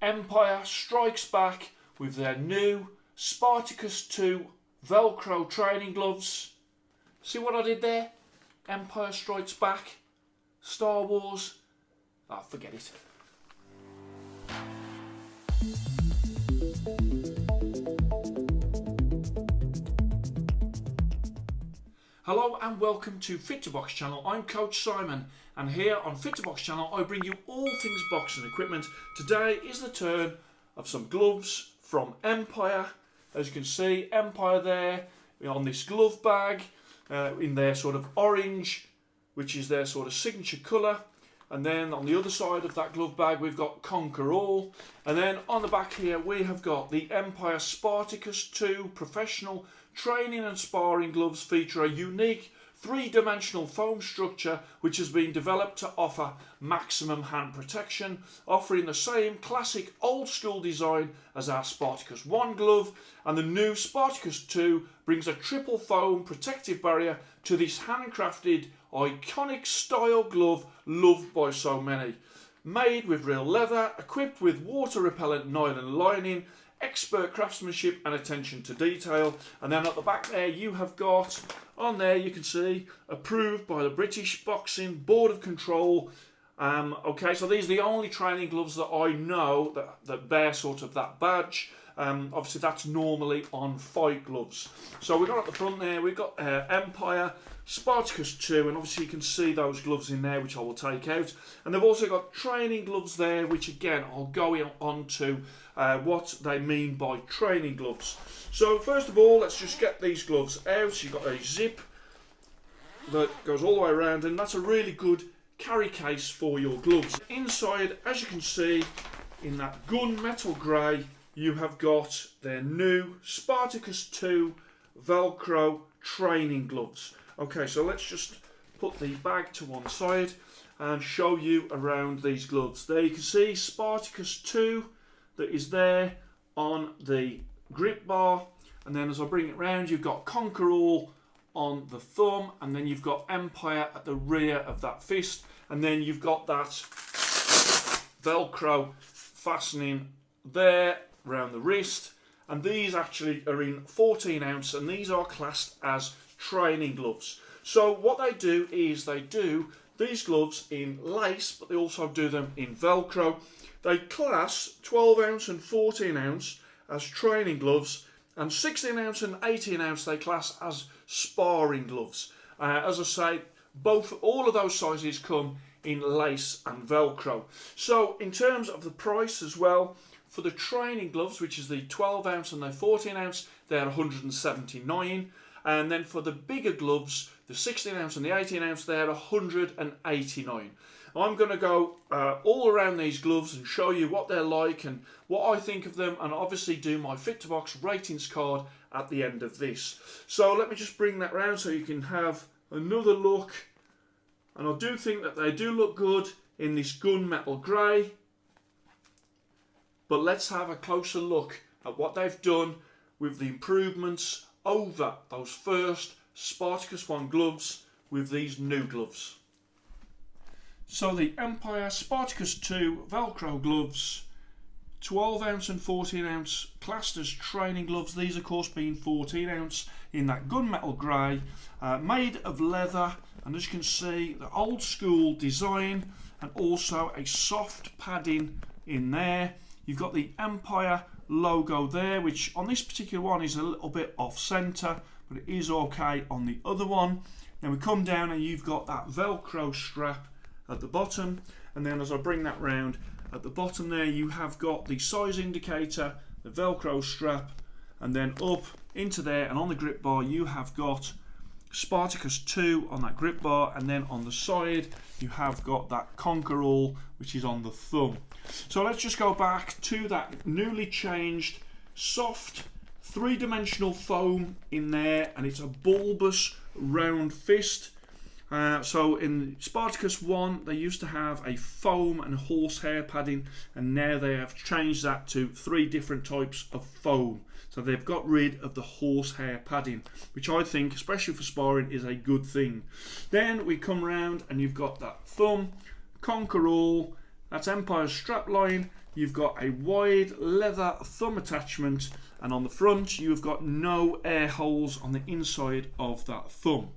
Empire strikes back with their new Spartacus 2 Velcro training gloves. See what I did there? Empire strikes back. Star Wars. Oh, forget it. Hello and welcome to Fit to Box channel. I'm Coach Simon, and here on Fit to Box channel I bring you all things boxing equipment. Today is the turn of some gloves from Empire. As you can see, Empire there on this glove bag in their sort of orange, which is their sort of signature colour. And then on the other side of that glove bag we've got Conquer All. And then on the back here we have got the Empire Spartacus 2 Professional Training and Sparring Gloves. Feature a unique three-dimensional foam structure which has been developed to offer maximum hand protection, offering the same classic old school design as our Spartacus 1 glove. And the new Spartacus 2 brings a triple foam protective barrier to this handcrafted iconic style glove loved by so many. Made with real leather, equipped with water repellent nylon lining, expert craftsmanship and attention to detail. And then at the back there you have got, on there you can see, approved by the British Boxing Board of Control. Okay, so these are the only training gloves that I know that bear sort of that badge. Obviously that's normally on fight gloves. So we've got at the front there, we've got Empire Spartacus 2, and obviously you can see those gloves in there which I will take out. And they've also got training gloves there, which again I'll go on to what they mean by training gloves. So first of all, let's just get these gloves out. You've got a zip that goes all the way around, and that's a really good carry case for your gloves. Inside, as you can see, in that gunmetal grey, you have got their new Spartacus 2 Velcro training gloves. Okay, so let's just put the bag to one side and show you around these gloves. There you can see Spartacus 2 that is there on the grip bar, and then as I bring it round you've got Conquer All on the thumb, and then you've got Empire at the rear of that fist, and then you've got that Velcro fastening there around the wrist. And these actually are in 14 ounce, and these are classed as training gloves. So what they do is they do these gloves in lace, but they also do them in Velcro. They class 12 ounce and 14 ounce as training gloves, and 16 ounce and 18 ounce they class as sparring gloves. As I say, all of those sizes come in lace and Velcro. So in terms of the price as well, for the training gloves, which is the 12 ounce and the 14 ounce, they're 179. And then for the bigger gloves, the 16 ounce and the 18 ounce, they're 189. I'm going to go all around these gloves and show you what they're like and what I think of them, and obviously do my Fit to Box ratings card at the end of this. So let me just bring that round so you can have another look. And I do think that they do look good in this gunmetal grey. But let's have a closer look at what they've done with the improvements over those first Spartacus 1 gloves with these new gloves. So the Empire Spartacus 2 Velcro gloves, 12 ounce and 14 ounce, classed as training gloves. These of course being 14 ounce in that gunmetal grey, made of leather, and as you can see the old school design, and also a soft padding in there. You've got the Empire logo there, which on this particular one is a little bit off centre, but it is okay on the other one. Then we come down and you've got that Velcro strap at the bottom, and then as I bring that round, at the bottom there you have got the size indicator, the Velcro strap, and then up into there, and on the grip bar you have got Spartacus 2 on that grip bar, and then on the side you have got that Conquer All, which is on the thumb. So let's just go back to that newly changed soft three-dimensional foam in there, and it's a bulbous round fist. So in Spartacus 1 they used to have a foam and horsehair padding, and now they have changed that to 3 different types of foam. So they've got rid of the horsehair padding, which I think, especially for sparring, is a good thing. Then we come round and you've got that thumb, Conquer All, that's Empire's strap line. you've got a wide leather thumb attachment, and on the front you've got no air holes on the inside of that thumb.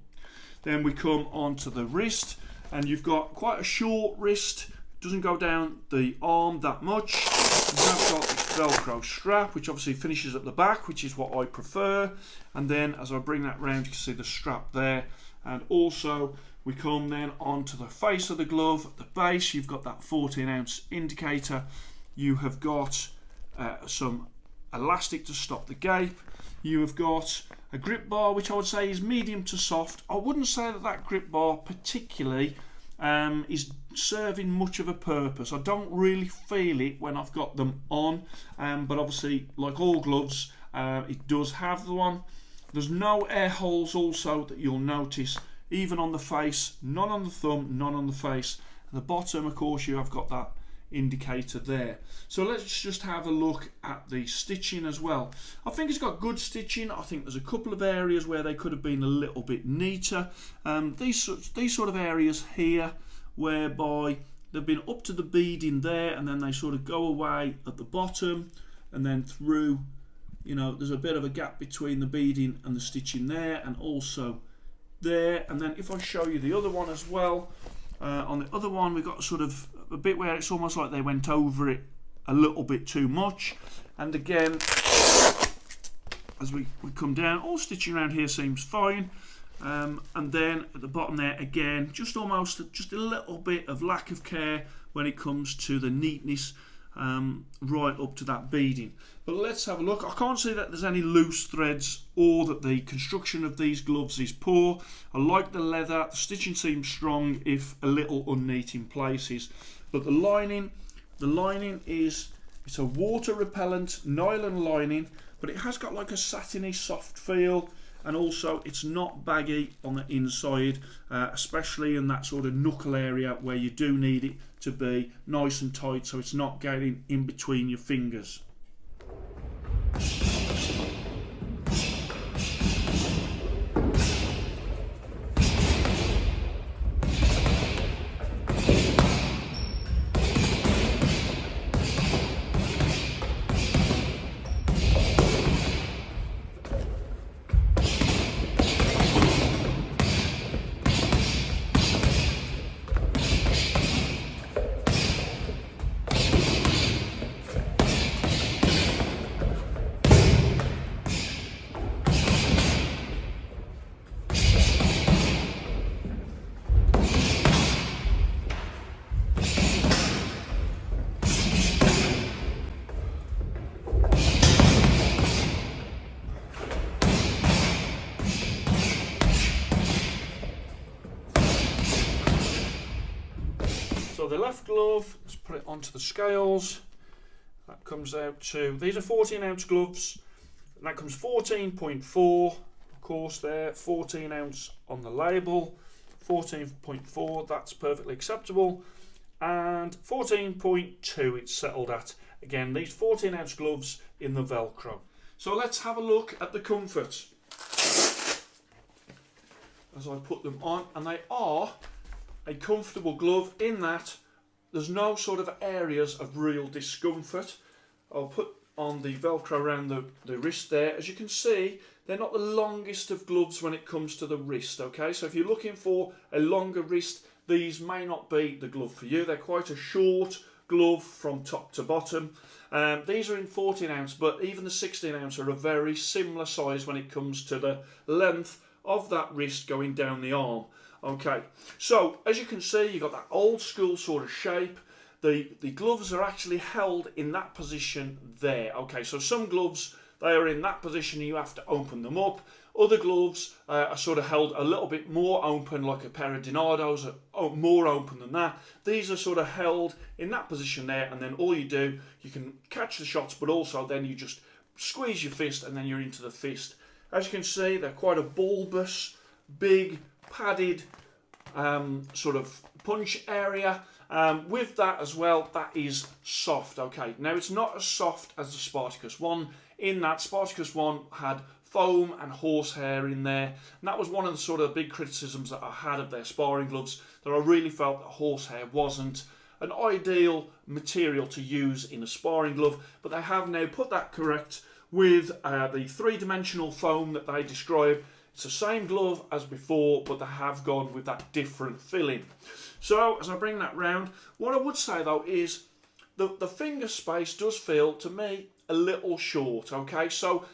Then we come on to the wrist, and you've got quite a short wrist, doesn't go down the arm that much. You have got the Velcro strap, which obviously finishes at the back, which is what I prefer. And then as I bring that round, you can see the strap there. And also we come then onto the face of the glove. At the base, you've got that 14-ounce indicator. You have got some elastic to stop the gape. You have got a grip bar, which I would say is medium to soft. I wouldn't say that grip bar particularly is serving much of a purpose. I don't really feel it when I've got them on, but obviously, like all gloves, it does have the one. There's no air holes also that you'll notice, even on the face, none on the thumb, none on the face. At the bottom, of course, you have got that indicator there. So let's just have a look at the stitching as well. I think it's got good stitching. I think there's a couple of areas where they could have been a little bit neater. These sort of areas here, whereby they've been up to the beading there, and then they sort of go away at the bottom, and then through, you know, there's a bit of a gap between the beading and the stitching there, and also there. And then if I show you the other one as well, on the other one we've got sort of a bit where it's almost like they went over it a little bit too much. And again, as we come down, all stitching around here seems fine. And then at the bottom there, again, just a little bit of lack of care when it comes to the neatness, right up to that beading. But let's have a look. I can't see that there's any loose threads or that the construction of these gloves is poor. I like the leather. The stitching seems strong, if a little unneat in places. But the lining is, it's a water repellent nylon lining, but it has got like a satiny soft feel, and also it's not baggy on the inside, especially in that sort of knuckle area where you do need it to be nice and tight, so it's not getting in between your fingers. So the left glove, let's put it onto the scales. That comes out to, these are 14-ounce gloves, and that comes 14.4, of course there, 14 ounce on the label, 14.4, that's perfectly acceptable, and 14.2 it's settled at. Again, these 14-ounce gloves in the Velcro. So let's have a look at the comfort as I put them on, and they are a comfortable glove in that there's no sort of areas of real discomfort. I'll put on the Velcro around the wrist there. As you can see, they're not the longest of gloves when it comes to the wrist, okay? So if you're looking for a longer wrist, these may not be the glove for you. They're quite a short glove from top to bottom. These are in 14 ounce, but even the 16 ounce are a very similar size when it comes to the length of that wrist going down the arm. Okay, so as you can see, you've got that old school sort of shape. The gloves are actually held in that position there. Okay, so some gloves, they are in that position and you have to open them up. Other gloves are sort of held a little bit more open, like a pair of Donados are more open than that. These are sort of held in that position there, and then all you do, you can catch the shots, but also then you just squeeze your fist and then you're into the fist. As you can see, they're quite a bulbous, big, padded sort of punch area. With that as well, that is soft. Okay, now it's not as soft as the Spartacus one, in that Spartacus one had foam and horsehair in there, and that was one of the sort of big criticisms that I had of their sparring gloves, that I really felt that horsehair wasn't an ideal material to use in a sparring glove, but they have now put that correct with the three-dimensional foam that they describe. It's the same glove as before, but they have gone with that different filling. So as I bring that round, what I would say though is the finger space does feel to me a little short. Okay, so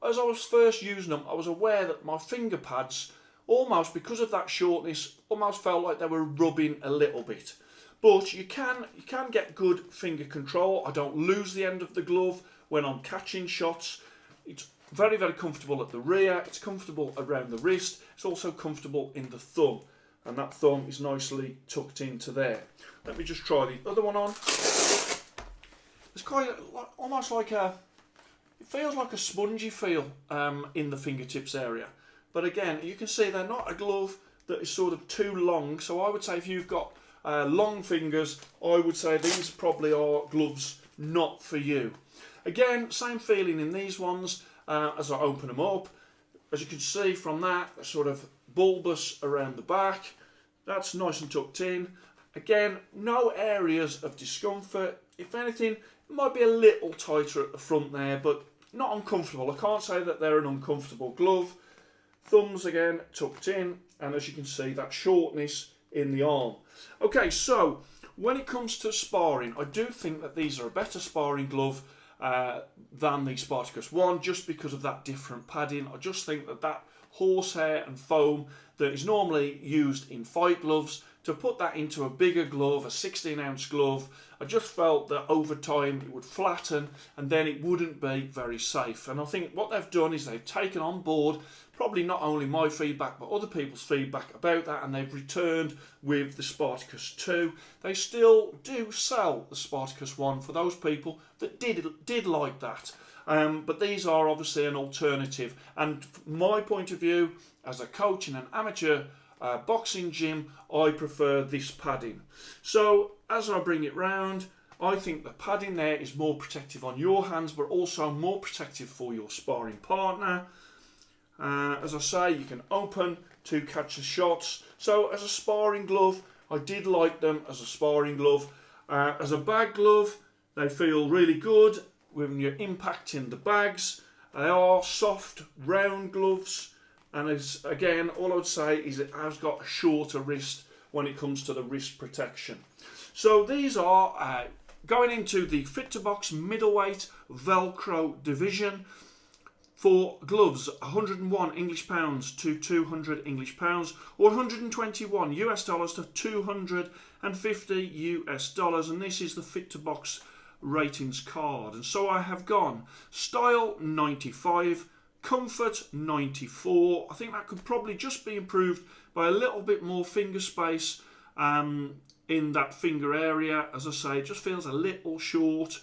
as I was first using them, I was aware that my finger pads, almost because of that shortness, almost felt like they were rubbing a little bit. But you can get good finger control. I don't lose the end of the glove when I'm catching shots. It's very, very comfortable at the rear. It's comfortable around the wrist. It's also comfortable in the thumb. And that thumb is nicely tucked into there. Let me just try the other one on. It's quite almost like it feels like a spongy feel in the fingertips area. But again, you can see they're not a glove that is sort of too long. So I would say if you've got long fingers, I would say these probably are gloves not for you. Again, same feeling in these ones as I open them up. As you can see from that, they're sort of bulbous around the back. That's nice and tucked in. Again, no areas of discomfort. If anything, it might be a little tighter at the front there, but not uncomfortable. I can't say that they're an uncomfortable glove. Thumbs again tucked in, and as you can see, that shortness in the arm. Okay, so when it comes to sparring, I do think that these are a better sparring glove than the Spartacus 1, just because of that different padding. I just think that horsehair and foam that is normally used in fight gloves, to put that into a bigger glove, a 16-ounce glove, I just felt that over time it would flatten and then it wouldn't be very safe. And I think what they've done is they've taken on board probably not only my feedback but other people's feedback about that, and they've returned with the Spartacus 2. They still do sell the Spartacus 1 for those people that did like that. But these are obviously an alternative, and from my point of view as a coach in an amateur boxing gym, I prefer this padding. So as I bring it round, I think the padding there is more protective on your hands, but also more protective for your sparring partner. As I say, you can open to catch the shots. So as a sparring glove, I did like them as a sparring glove. As a bag glove, they feel really good when you're impacting the bags. They are soft, round gloves. And as, again, all I would say is it has got a shorter wrist when it comes to the wrist protection. So these are going into the Fit to Box middleweight Velcro division for gloves, 101 English pounds to 200 English pounds, or 121 US dollars to 250 US dollars. And this is the Fit to Box ratings card. And so I have gone style 95, comfort 94. I think that could probably just be improved by a little bit more finger space in that finger area. As I say, it just feels a little short.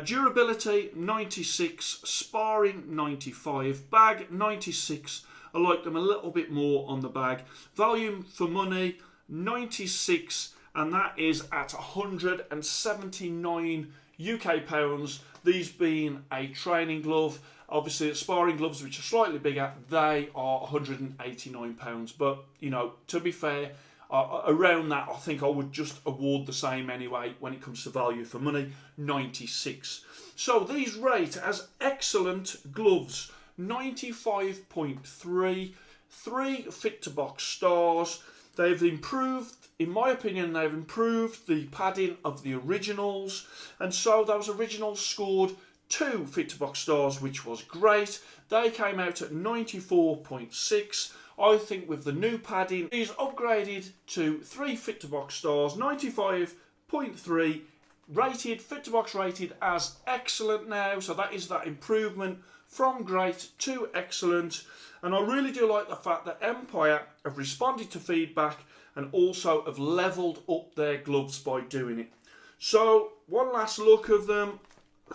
Durability 96, sparring 95, bag 96. I like them a little bit more on the bag. Value for money 96, and that is at 179 UK pounds. These being a training glove. Obviously, sparring gloves, which are slightly bigger, they are £189. But, you know, to be fair, around that, I think I would just award the same anyway when it comes to value for money, 96. So these rate as excellent gloves, 95.3, 3 Fit to Box stars. They've improved, in my opinion, they've improved the padding of the originals. And so those originals scored 2 Fit to Box stars, which was great. They came out at 94.6. I think with the new padding, these upgraded to 3 Fit to Box stars, 95.3, rated, Fit to Box rated as excellent now. So that is that improvement from great to excellent. And I really do like the fact that Empire have responded to feedback and also have levelled up their gloves by doing it. So one last look of them,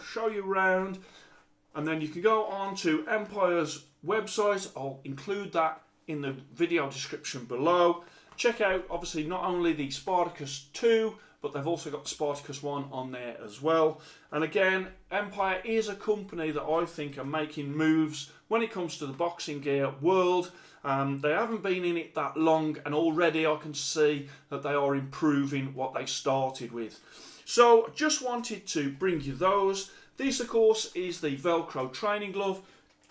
show you around, and then you can go on to Empire's website. I'll include that in the video description below. Check out obviously not only the Spartacus 2 but they've also got the Spartacus one on there as well. And again, Empire is a company that I think are making moves when it comes to the boxing gear world. They haven't been in it that long, and already I can see that they are improving what they started with. So just wanted to bring you those. This, of course, is the Velcro training glove.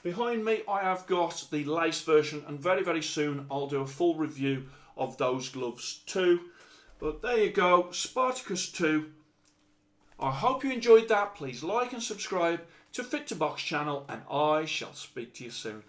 Behind me I have got the lace version, and very, very soon I'll do a full review of those gloves too. But there you go, Spartacus 2. I hope you enjoyed that. Please like and subscribe to Fit to Box channel, and I shall speak to you soon.